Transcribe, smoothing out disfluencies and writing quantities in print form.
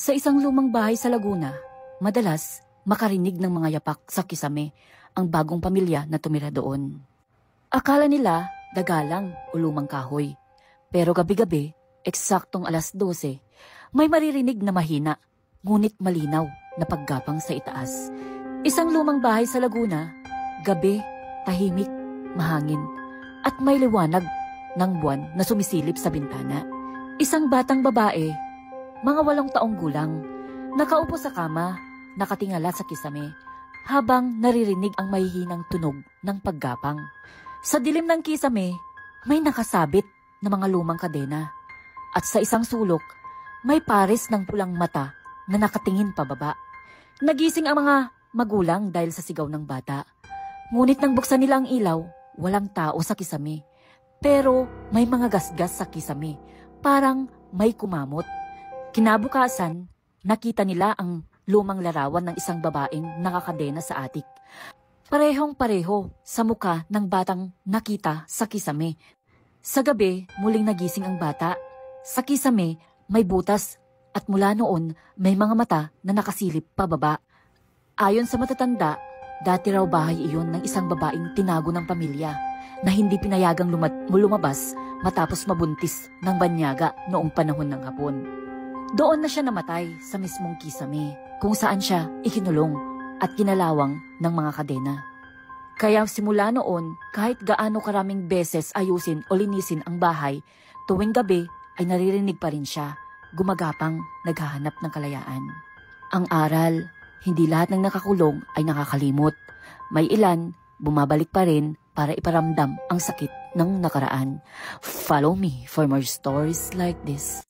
Sa isang lumang bahay sa Laguna, madalas makarinig ng mga yapak sa kisame ang bagong pamilya na tumira doon. Akala nila dagalang o lumang kahoy. Pero gabi-gabi, eksaktong 12:00, may maririnig na mahina, ngunit malinaw na paggapang sa itaas. Isang lumang bahay sa Laguna, gabi, tahimik, mahangin, at may liwanag ng buwan na sumisilip sa bintana. Isang batang babae, mga 8 taong gulang, nakaupo sa kama, nakatingala sa kisame, habang naririnig ang mahihinang tunog ng paggapang. Sa dilim ng kisame, may nakasabit na mga lumang kadena. At sa isang sulok, may pares ng pulang mata na nakatingin pababa. Nagising ang mga magulang dahil sa sigaw ng bata. Ngunit nang buksan nila ang ilaw, walang tao sa kisame. Pero may mga gasgas sa kisame, parang may kumamot. Kinabukasan, nakita nila ang lumang larawan ng isang babaeng nakakadena sa atik. Parehong-pareho sa muka ng batang nakita sa kisame. Sa gabi, muling nagising ang bata. Sa kisame, may butas at mula noon may mga mata na nakasilip pababa. Ayon sa matatanda, dati raw bahay iyon ng isang babaeng tinago ng pamilya na hindi pinayagang lumabas matapos mabuntis ng banyaga noong panahon ng Hapon. Doon na siya namatay sa mismong kisame kung saan siya ikinulong at kinalawang ng mga kadena. Kaya simula noon, kahit gaano karaming beses ayusin o linisin ang bahay, tuwing gabi ay naririnig pa rin siya, gumagapang naghahanap ng kalayaan. Ang aral, hindi lahat ng nakakulong ay nakakalimot. May ilan, bumabalik pa rin para iparamdam ang sakit ng nakaraan. Follow me for more stories like this.